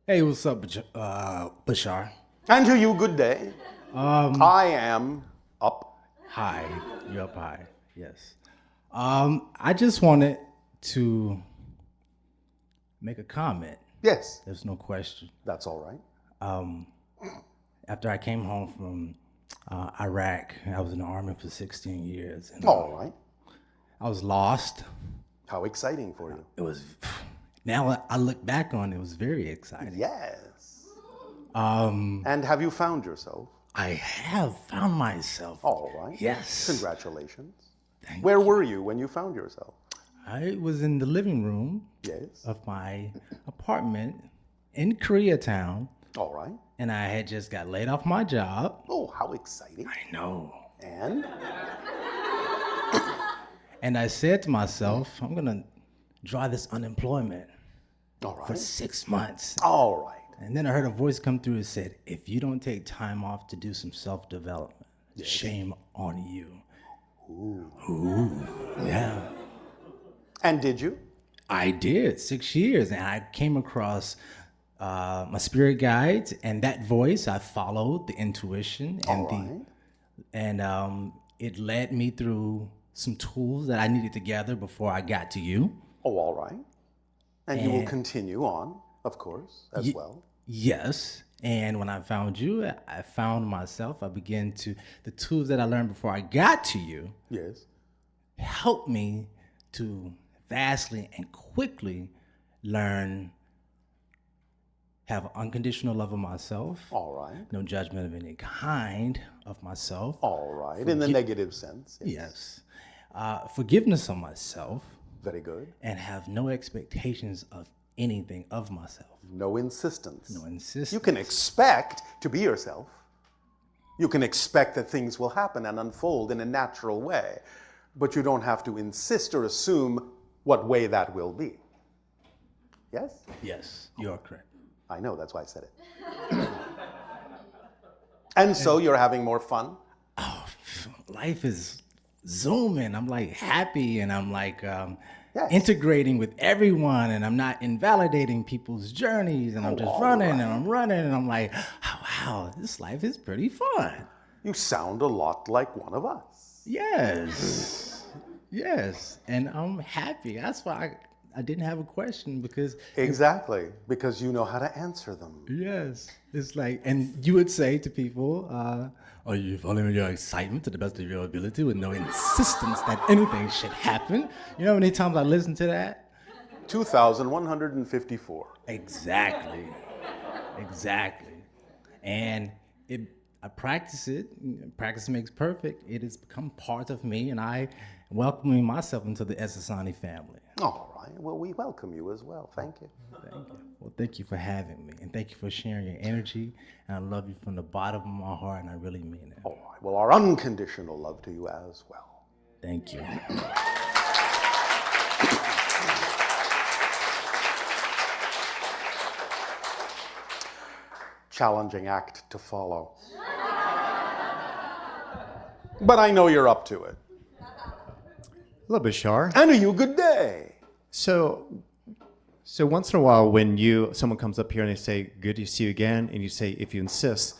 Hey, what's up, Bashar? And to you, good day. I am up. Hi, you're up high. Yes. I just wanted to make a comment. Yes, There's no question. that's all right. After I came home from Iraq, I was in the army for 16 years, and All right. I was lost. How exciting for you. It was. Now I look back on it, it was very exciting. Yes. And have you found yourself? I have found myself. All right. Yes. Congratulations. Thank Where you. were you when you found yourself? I was in the living room Yes. of my apartment in Koreatown, All right. and I had just got laid off my job. Oh, how exciting. I know. And? And I said to myself, I'm going to draw this unemployment All for right. 6 months. All right. And then I heard a voice come through and said, if you don't take time off to do some self-development, shame on you. Ooh. Yeah. And did you? I did 6 years, and I came across my spirit guides, and that voice I followed the intuition, and All right. it led me through some tools that I needed to gather before I got to you. Oh, all right. And you will And- continue on, of course, as well. Yes. And when I found you, I found myself. I began to, the tools that I learned before I got to you Yes. helped me to vastly and quickly learn, have unconditional love of myself, All right. no judgment of any kind of myself. All right. In the negative sense. Yes. Forgiveness of myself, Very good. and have no expectations of anything of myself. No insistence. No insistence. You can expect to be yourself. You can expect that things will happen and unfold in a natural way, but you don't have to insist or assume what way that will be. Yes? Yes, you're correct. I know, that's why I said it. And so you're having more fun? Life is zooming. I'm like happy, and I'm like Yes. integrating with everyone, and I'm not invalidating people's journeys, and I'm just all running right. and I'm running, and I'm like, oh, wow, this life is pretty fun. You sound a lot like one of us. Yes. Yes. And I'm happy. That's why I didn't have a question, because Exactly, because you know how to answer them. yes, it's like, and you would say to people, are you following your excitement to the best of your ability with no insistence that anything should happen? You know how many times I listen to that? 2,154. Exactly. Exactly. And I practice it. Practice makes perfect. It has become part of me, and I welcoming myself into the Esasani family. All right, well, we welcome you as well. Thank you. Thank you. Well, thank you for having me, and thank you for sharing your energy. And I love you from the bottom of my heart, and I really mean it. All right, well, our unconditional love to you as well. Thank you. Challenging act to follow. But I know you're up to it. Hello, Bashar. And to you, good day. So once in a while, when someone comes up here and they say, "Good to see you again," and you say, "If you insist,"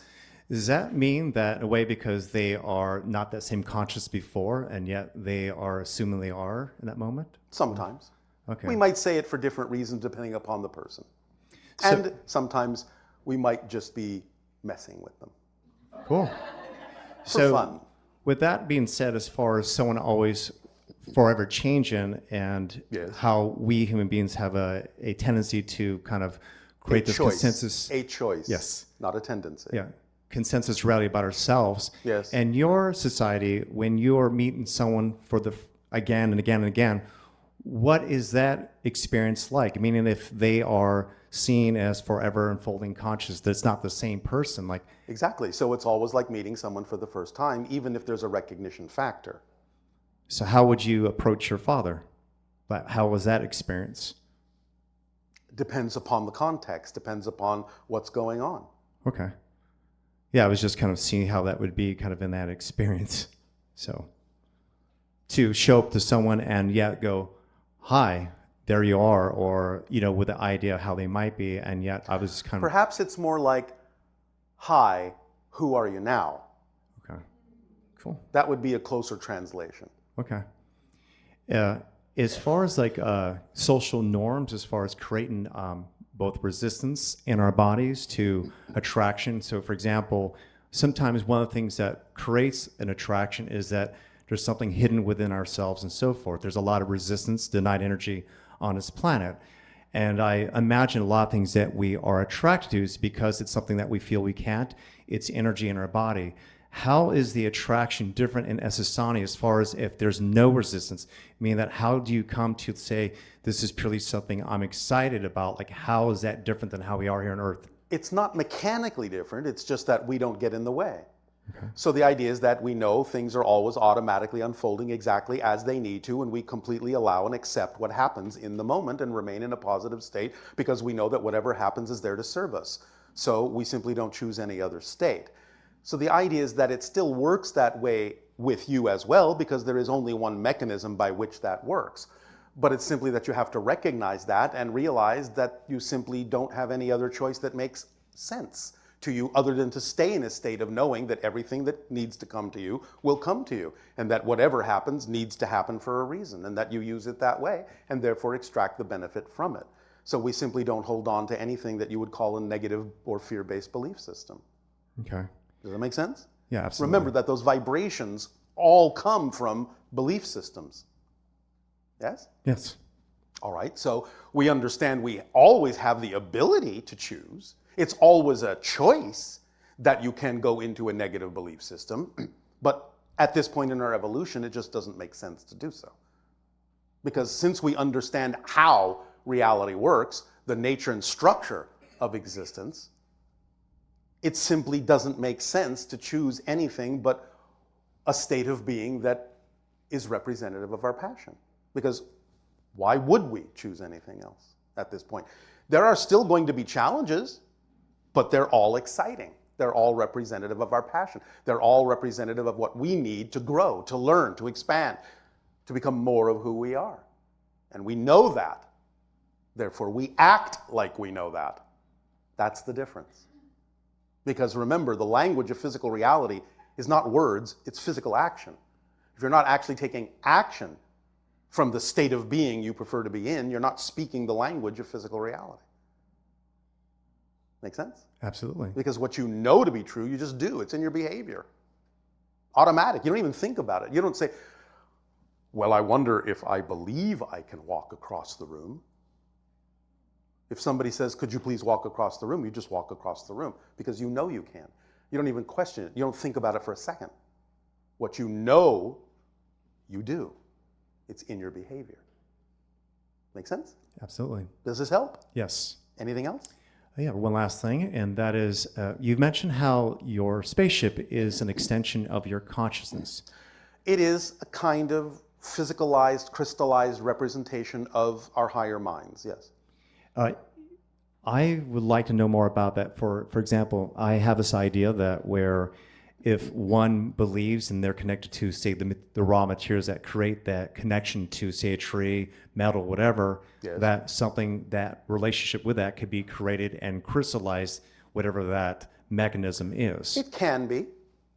does that mean that in a way because they are not that same conscious before, and yet they are assuming they are in that moment? Sometimes. Okay. We might say it for different reasons depending upon the person. And sometimes we might just be messing with them. Cool. For fun. With that being said, as far as someone always forever changing, and Yes. how we human beings have a tendency to kind of create this consensus. A choice. Yes. Not a tendency. Yeah, consensus reality about ourselves. Yes. And your society, when you're meeting someone for again and again and again, what is that experience like? Meaning, if they are seen as forever unfolding conscious, that's not the same person. Like, Exactly. So it's always like meeting someone for the first time, even if there's a recognition factor. so how would you approach your father? How was that experience? Depends upon the context, depends upon what's going on. Okay. Yeah, I was just kind of seeing how that would be kind of in that experience. So to show up to someone and go, "Hi, there you are, or, with the idea of how they might be. And yet I was kind of, Perhaps it's more like, hi, who are you now? okay, cool. That would be a closer translation. Okay. As far as like social norms, as far as creating both resistance in our bodies to attraction. So for example, sometimes one of the things that creates an attraction is that there's something hidden within ourselves and so forth. There's a lot of resistance, denied energy on this planet. And I imagine a lot of things that we are attracted to is because it's something that we feel we can't. It's energy in our body. How is the attraction different in Essassani as far as if there's no resistance? Meaning that how do you come to say, this is purely something I'm excited about? Like, how is that different than how we are here on Earth? It's not mechanically different, it's just that we don't get in the way. Okay. So the idea is that we know things are always automatically unfolding exactly as they need to, and we completely allow and accept what happens in the moment and remain in a positive state because we know that whatever happens is there to serve us. So we simply don't choose any other state. So the idea is that it still works that way with you as well, because there is only one mechanism by which that works. But it's simply that you have to recognize that and realize that you simply don't have any other choice that makes sense to you other than to stay in a state of knowing that everything that needs to come to you will come to you, and that whatever happens needs to happen for a reason, and that you use it that way and therefore extract the benefit from it. So we simply don't hold on to anything that you would call a negative or fear-based belief system. Okay. Does that make sense? Yeah, absolutely. Remember that those vibrations all come from belief systems. Yes? Yes. All right, so we understand we always have the ability to choose. It's always a choice that you can go into a negative belief system, but at this point in our evolution, it just doesn't make sense to do so. Because since we understand how reality works, the nature and structure of existence, it simply doesn't make sense to choose anything but a state of being that is representative of our passion. Because why would we choose anything else at this point? There are still going to be challenges, but they're all exciting. They're all representative of our passion. They're all representative of what we need to grow, to learn, to expand, to become more of who we are. And we know that. Therefore, we act like we know that. That's the difference. Because remember, the language of physical reality is not words, it's physical action. If you're not actually taking action from the state of being you prefer to be in, you're not speaking the language of physical reality. Make sense? Absolutely. Because what you know to be true, you just do. It's in your behavior. Automatic. You don't even think about it. You don't say, well, I wonder if I believe I can walk across the room. If somebody says, could you please walk across the room? You just walk across the room because you know you can. You don't even question it. You don't think about it for a second. What you know, you do. It's in your behavior. Make sense? Absolutely. Does this help? Yes. Anything else? Yeah, one last thing, and that is, you've mentioned how your spaceship is an extension of your consciousness. It is a kind of physicalized, crystallized representation of our higher minds, yes. I would like to know more about that. For example, I have this idea that where if one believes and they're connected to, say, the raw materials that create that connection to, say, a tree, metal, whatever, yes, that something, that relationship with that could be created and crystallized, whatever that mechanism is. It can be.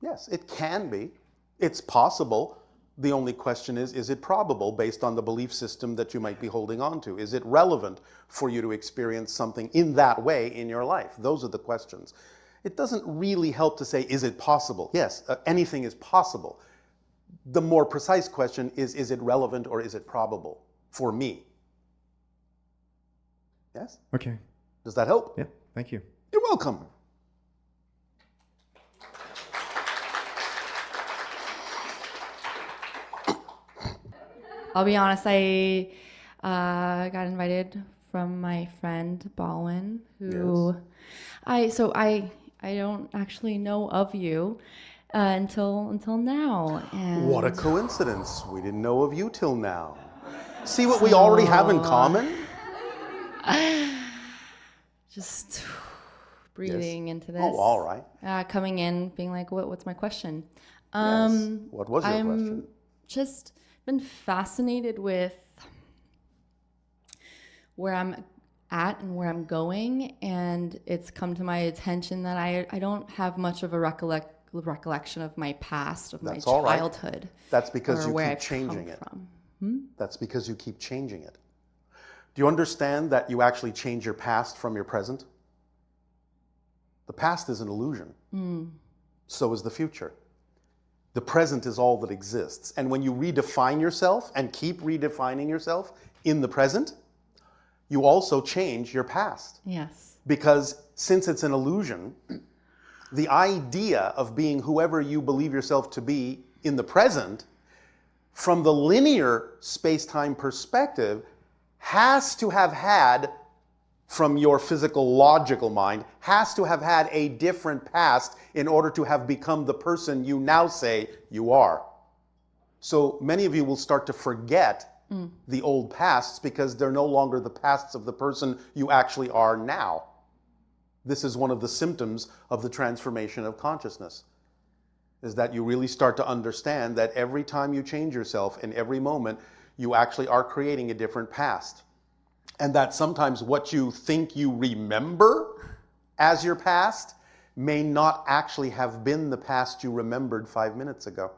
Yes, it can be. It's possible. The only question is it probable based on the belief system that you might be holding on to? Is it relevant for you to experience something in that way in your life? Those are the questions. It doesn't really help to say, is it possible? Yes, anything is possible. The more precise question is it relevant or is it probable for me? Yes? Okay. Does that help? Yeah, thank you. You're welcome. I'll be honest, I got invited from my friend Baldwin, who yes. I don't actually know of you until now. And what a coincidence. We didn't know of you till now. See what we already have in common? Just breathing yes. into this. Oh, all right. Coming in, being like, what's my question? Yes. What was your question? Just been fascinated with where I'm at and where I'm going, and it's come to my attention that I don't have much of a recollection of my past, of That's my all right. childhood. That's because or you where keep I've changing come it. from. That's because you keep changing it. Do you understand that you actually change your past from your present? The past is an illusion. So is the future. The present is all that exists. And when you redefine yourself and keep redefining yourself in the present, you also change your past. Yes. Because since it's an illusion, the idea of being whoever you believe yourself to be in the present, from the linear space-time perspective, has to have had, from your physical logical mind, has to have had a different past in order to have become the person you now say you are. So many of you will start to forget the old pasts because they're no longer the pasts of the person you actually are now. This is one of the symptoms of the transformation of consciousness, is that you really start to understand that every time you change yourself, in every moment, you actually are creating a different past. And that sometimes what you think you remember as your past may not actually have been the past you remembered 5 minutes ago.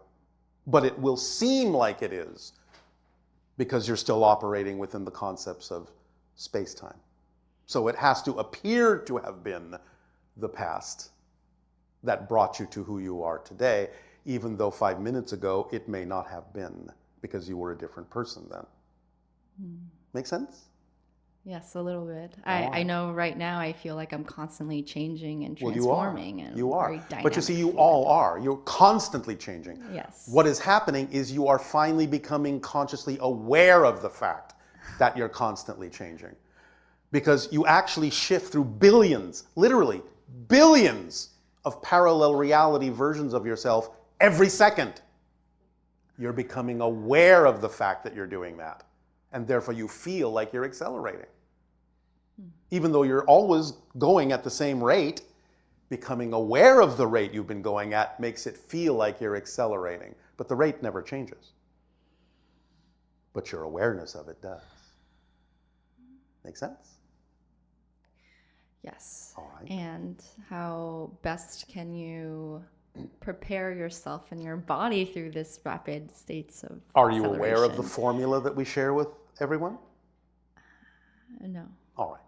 But it will seem like it is because you're still operating within the concepts of space-time. So it has to appear to have been the past that brought you to who you are today, even though 5 minutes ago it may not have been because you were a different person then. Make sense? Yes, a little bit. I know right now I feel like I'm constantly changing and Well, transforming. you are. very dynamic, But you see, you fluid. all are. You're constantly changing. Yes. What is happening is you are finally becoming consciously aware of the fact that you're constantly changing. Because you actually shift through billions, literally billions of parallel reality versions of yourself every second. You're becoming aware of the fact that you're doing that. And therefore you feel like you're accelerating. Even though you're always going at the same rate, becoming aware of the rate you've been going at makes it feel like you're accelerating. But the rate never changes. But your awareness of it does. Make sense? Yes. All right. And how best can you prepare yourself and your body through this rapid states of Are you aware of the acceleration? formula that we share with everyone? No. All right.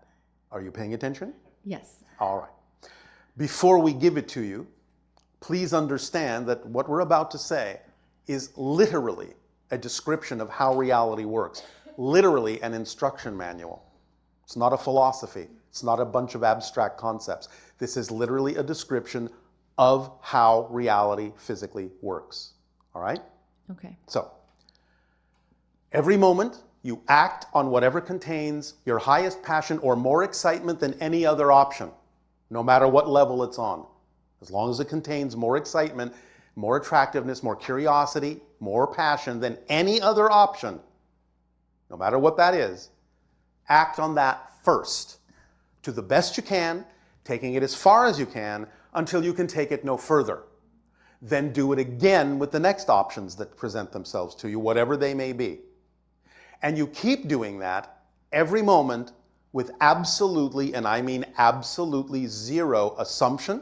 Are you paying attention? Yes. All right. Before we give it to you, please understand that what we're about to say is literally a description of how reality works. Literally an instruction manual. It's not a philosophy. It's not a bunch of abstract concepts. This is literally a description of how reality physically works. All right? Okay. So, every moment you act on whatever contains your highest passion or more excitement than any other option, no matter what level it's on. As long as it contains more excitement, more attractiveness, more curiosity, more passion than any other option, no matter what that is, act on that first, to the best you can, taking it as far as you can, until you can take it no further. Then do it again with the next options that present themselves to you, whatever they may be. And you keep doing that every moment with absolutely, and I mean absolutely, zero assumption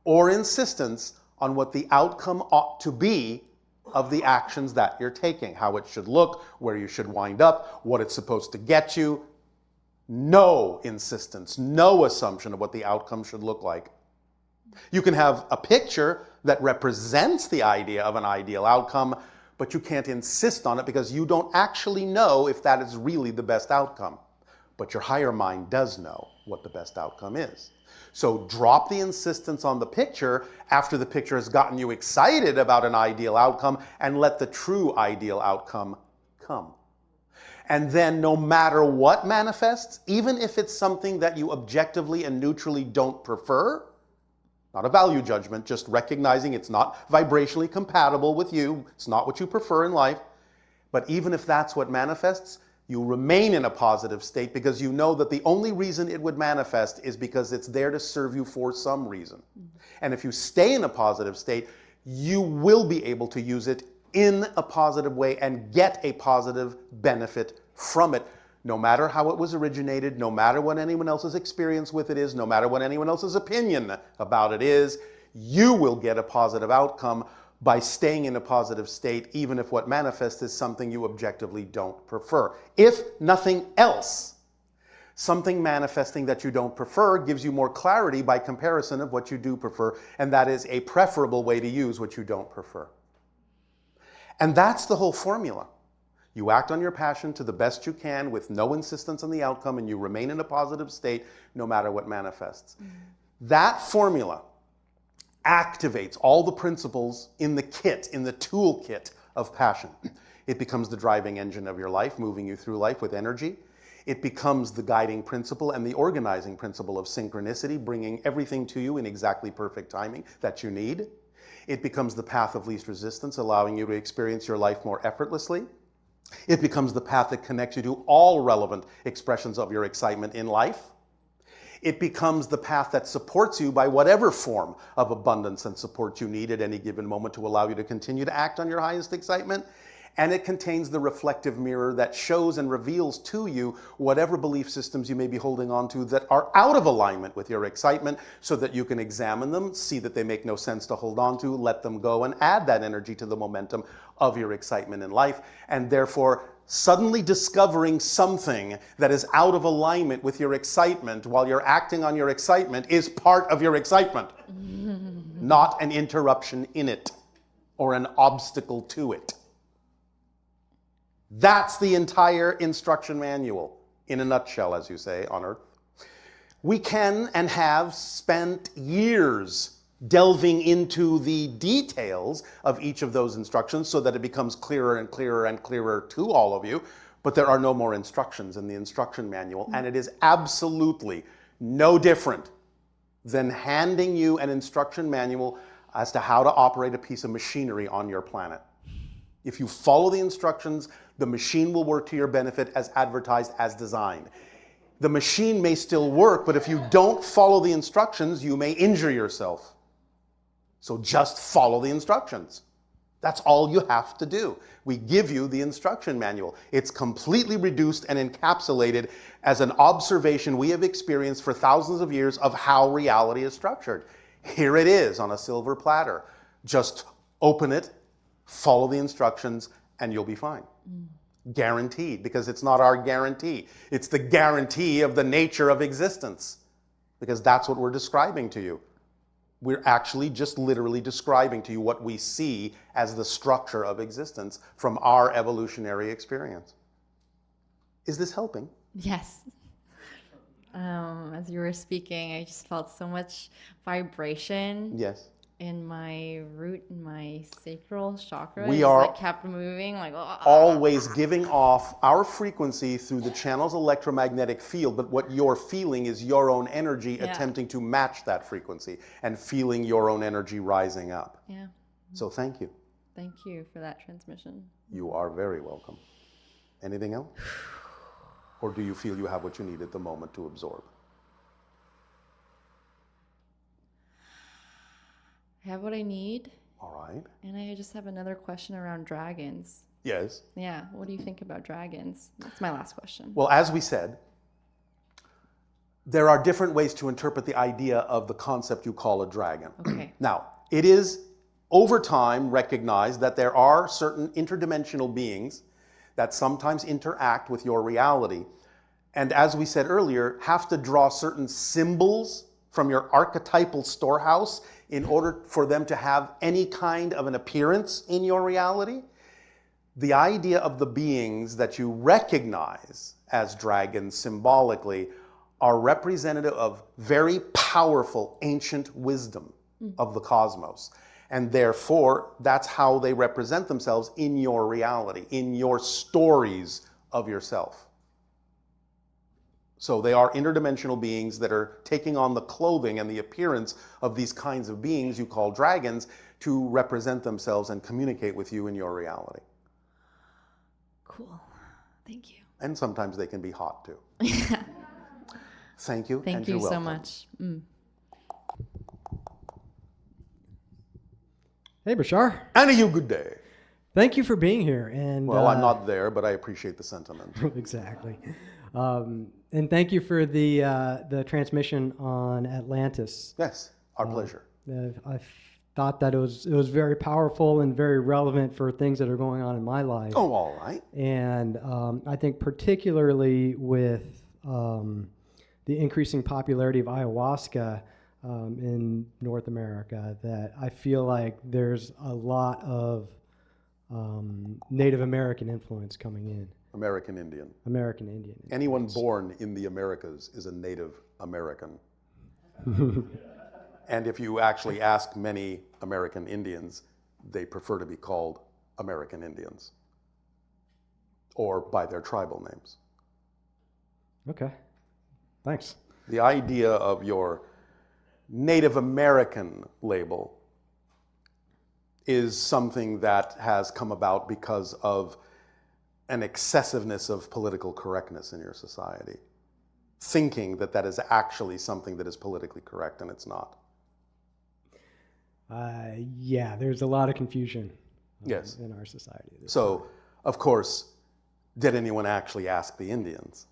or insistence on what the outcome ought to be of the actions that you're taking, how it should look, where you should wind up, what it's supposed to get you. No insistence, no assumption of what the outcome should look like. You can have a picture that represents the idea of an ideal outcome, but you can't insist on it because you don't actually know if that is really the best outcome. But your higher mind does know what the best outcome is. So drop the insistence on the picture after the picture has gotten you excited about an ideal outcome and let the true ideal outcome come. And then no matter what manifests, even if it's something that you objectively and neutrally don't prefer, not a value judgment, just recognizing it's not vibrationally compatible with you, it's not what you prefer in life, but even if that's what manifests, you remain in a positive state because you know that the only reason it would manifest is because it's there to serve you for some reason. And if you stay in a positive state, you will be able to use it in a positive way and get a positive benefit from it, No matter how it was originated, no matter what anyone else's experience with it is, no matter what anyone else's opinion about it is, you will get a positive outcome by staying in a positive state, even if what manifests is something you objectively don't prefer. If nothing else, something manifesting that you don't prefer gives you more clarity by comparison of what you do prefer, and that is a preferable way to use what you don't prefer. And that's the whole formula. You act on your passion to the best you can with no insistence on the outcome, and you remain in a positive state no matter what manifests. That formula activates all the principles in the kit, in the toolkit of passion. It becomes the driving engine of your life, moving you through life with energy. It becomes the guiding principle and the organizing principle of synchronicity, bringing everything to you in exactly perfect timing that you need. It becomes the path of least resistance, allowing you to experience your life more effortlessly. It becomes the path that connects you to all relevant expressions of your excitement in life. It becomes the path that supports you by whatever form of abundance and support you need at any given moment to allow you to continue to act on your highest excitement. And it contains the reflective mirror that shows and reveals to you whatever belief systems you may be holding on to that are out of alignment with your excitement, so that you can examine them, see that they make no sense to hold on to, let them go, and add that energy to the momentum of your excitement in life. And therefore, suddenly discovering something that is out of alignment with your excitement while you're acting on your excitement is part of your excitement, not an interruption in it or an obstacle to it. That's the entire instruction manual, in a nutshell, as you say, on Earth. We can and have spent years delving into the details of each of those instructions so that it becomes clearer and clearer and clearer to all of you, but there are no more instructions in the instruction manual, and it is absolutely no different than handing you an instruction manual as to how to operate a piece of machinery on your planet. If you follow the instructions, the machine will work to your benefit as advertised, as designed. The machine may still work, but if you don't follow the instructions, you may injure yourself. So just follow the instructions. That's all you have to do. We give you the instruction manual. It's completely reduced and encapsulated as an observation we have experienced for thousands of years of how reality is structured. Here it is on a silver platter. Just open it, follow the instructions, and you'll be fine. Guaranteed, because it's not our guarantee. It's the guarantee of the nature of existence, because that's what we're describing to you. We're actually just literally describing to you what we see as the structure of existence from our evolutionary experience. Is this helping? Yes. As you were speaking, I just felt so much vibration. Yes. In my root, in my sacral chakra. We It are just, kept moving like always giving off our frequency through the channel's electromagnetic field, but what you're feeling is your own energy attempting to match that frequency and feeling your own energy rising up. Yeah. So thank you. Thank you for that transmission. You are very welcome. Anything else? Or do you feel you have what you need at the moment to absorb? I have what I need. All right. And I just have another question around dragons. Yes. Yeah. What do you think about dragons? That's my last question. Well, as we said, there are different ways to interpret the idea of the concept you call a dragon. Okay. Now, it is over time recognized that there are certain interdimensional beings that sometimes interact with your reality. And as we said earlier, have to draw certain symbols from your archetypal storehouse in order for them to have any kind of an appearance in your reality. The idea of the beings that you recognize as dragons symbolically are representative of very powerful ancient wisdom of the cosmos. And therefore, that's how they represent themselves in your reality, in your stories of yourself. So they are interdimensional beings that are taking on the clothing and the appearance of these kinds of beings you call dragons to represent themselves and communicate with you in your reality. Cool. Thank you. And sometimes they can be hot too. Thank you. Thank you so much. Hey, Bashar. And a you good day. thank you for being here. And Well, I'm not there, but I appreciate the sentiment. exactly. And thank you for the transmission on Atlantis. Yes, our pleasure. I thought that it was very powerful and very relevant for things that are going on in my life. Oh, all right. And I think particularly with the increasing popularity of ayahuasca in North America, that I feel like there's a lot of Native American influence coming in. American Indian. American Indian. Anyone born in the Americas is a Native American. And if you actually ask many American Indians, they prefer to be called American Indians or by their tribal names. Okay. Thanks. The idea of your Native American label is something that has come about because of an excessiveness of political correctness in your society, thinking that that is actually something that is politically correct, and it's not. Yeah, there's a lot of confusion Yes. in our society. So, of course, did anyone actually ask the Indians?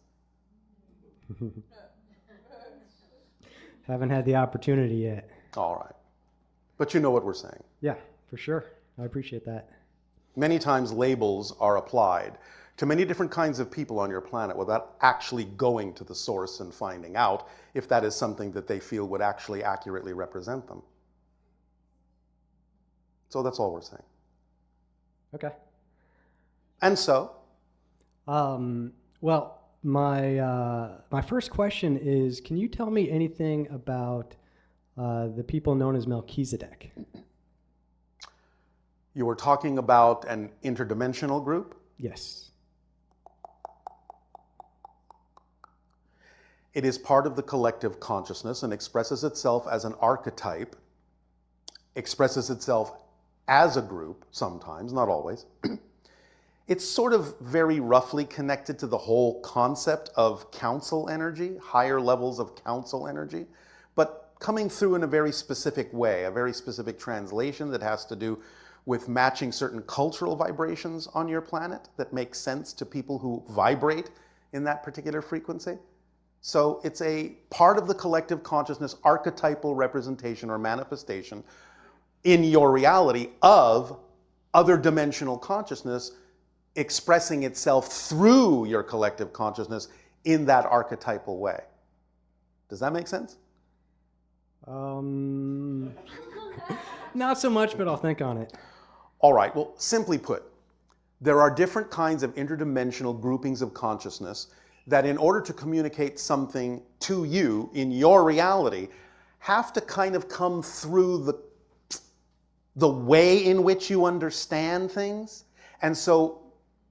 Haven't had the opportunity yet. All right. But you know what we're saying. Yeah, for sure. I appreciate that. Many times labels are applied to many different kinds of people on your planet without actually going to the source and finding out if that is something that they feel would actually accurately represent them. So that's all we're saying. Okay. And so, Well, my first question is, can you tell me anything about the people known as Melchizedek? you were talking about an interdimensional group. Yes. It is part of the collective consciousness and expresses itself as an archetype, expresses itself as a group sometimes, not always. It's sort of very roughly connected to the whole concept of council energy, higher levels of council energy, but coming through in a very specific way, a very specific translation that has to do with matching certain cultural vibrations on your planet that make sense to people who vibrate in that particular frequency. So it's a part of the collective consciousness, archetypal representation or manifestation in your reality of other dimensional consciousness expressing itself through your collective consciousness in that archetypal way. Does that make sense? Not so much, but I'll think on it. All right, well, simply put, there are different kinds of interdimensional groupings of consciousness that in order to communicate something to you in your reality have to kind of come through the way in which you understand things. And so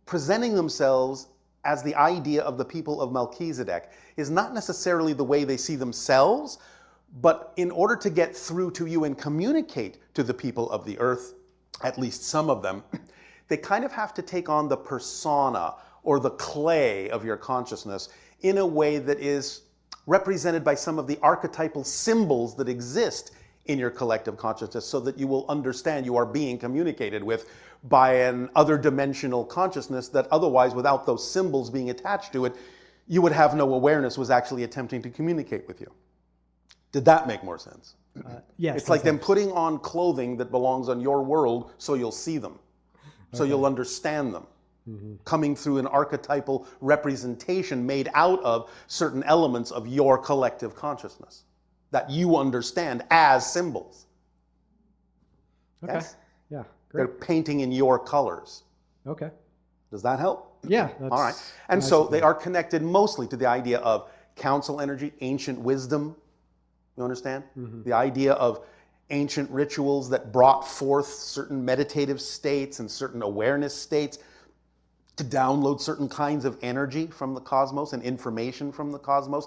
presenting themselves as the idea of the people of Melchizedek is not necessarily the way they see themselves, but in order to get through to you and communicate to the people of the earth, at least some of them, they kind of have to take on the persona or the clay of your consciousness in a way that is represented by some of the archetypal symbols that exist in your collective consciousness, so that you will understand you are being communicated with by an other dimensional consciousness that otherwise, without those symbols being attached to it, you would have no awareness was actually attempting to communicate with you. Did that make more sense? Yes. It's like them putting on clothing that belongs on your world so you'll see them, so you'll understand them. Mm-hmm. Coming through an archetypal representation made out of certain elements of your collective consciousness that you understand as symbols. Okay. Yes? Yeah. They're Great. painting in your colors. Okay. Does that help? Yeah. All right. And nice so of they you. are connected mostly to the idea of council energy, ancient wisdom. You understand? Mm-hmm. The idea of ancient rituals that brought forth certain meditative states and certain awareness states to download certain kinds of energy from the cosmos and information from the cosmos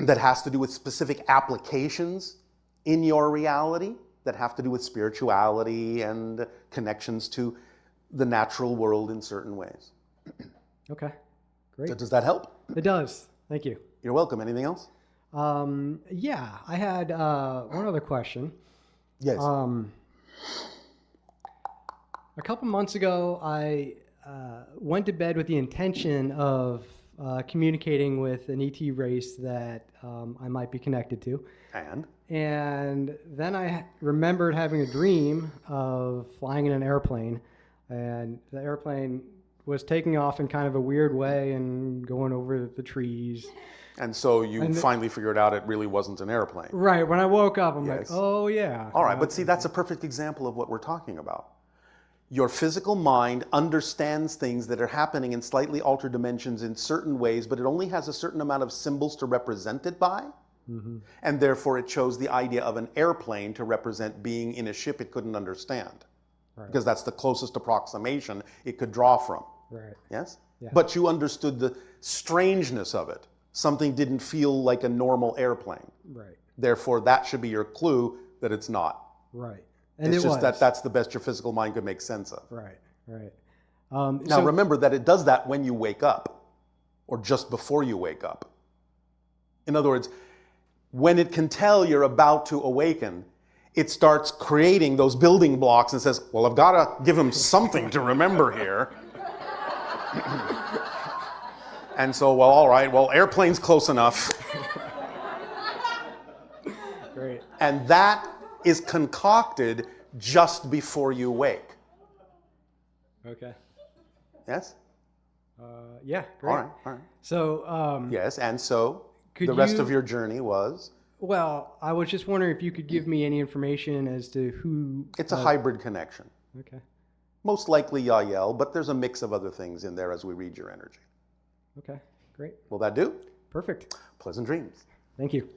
that has to do with specific applications in your reality that have to do with spirituality and connections to the natural world in certain ways. Okay. Great. So does that help? It does. Thank you. You're welcome. Anything else? Yeah, I had one other question. Yes. A couple months ago, I went to bed with the intention of communicating with an ET race that I might be connected to. And then I remembered having a dream of flying in an airplane, and the airplane was taking off in kind of a weird way and going over the trees. And so you finally figured out it really wasn't an airplane. Right. When I woke up, I'm Yes. like, oh, yeah. All right, but see, that's a perfect example of what we're talking about. Your physical mind understands things that are happening in slightly altered dimensions in certain ways, but it only has a certain amount of symbols to represent it by. Mm-hmm. And therefore, it chose the idea of an airplane to represent being in a ship it couldn't understand. Right. Because that's the closest approximation it could draw from. Right. Yes? Yeah. But you understood the strangeness of it. Something didn't feel like a normal airplane. Right. Therefore, that should be your clue that it's not. Right. And It's it just was. that that's the best your physical mind could make sense of. Right. Right. Now, remember that it does that when you wake up or just before you wake up. In other words, when it can tell you're about to awaken, it starts creating those building blocks and says, well, I've got to give him something to remember here. And so, well, all right, well, airplane's close enough. Great. And that is concocted just before you wake. Okay. Yes? Yeah, great. All right. So, Yes, and so Could the rest you- of your journey was? well, I was just wondering if you could give me any information as to who... It's a hybrid connection. Okay. Most likely Yael, but there's a mix of other things in there as we read your energy. Okay, great. Will that do? Perfect. Pleasant dreams. Thank you.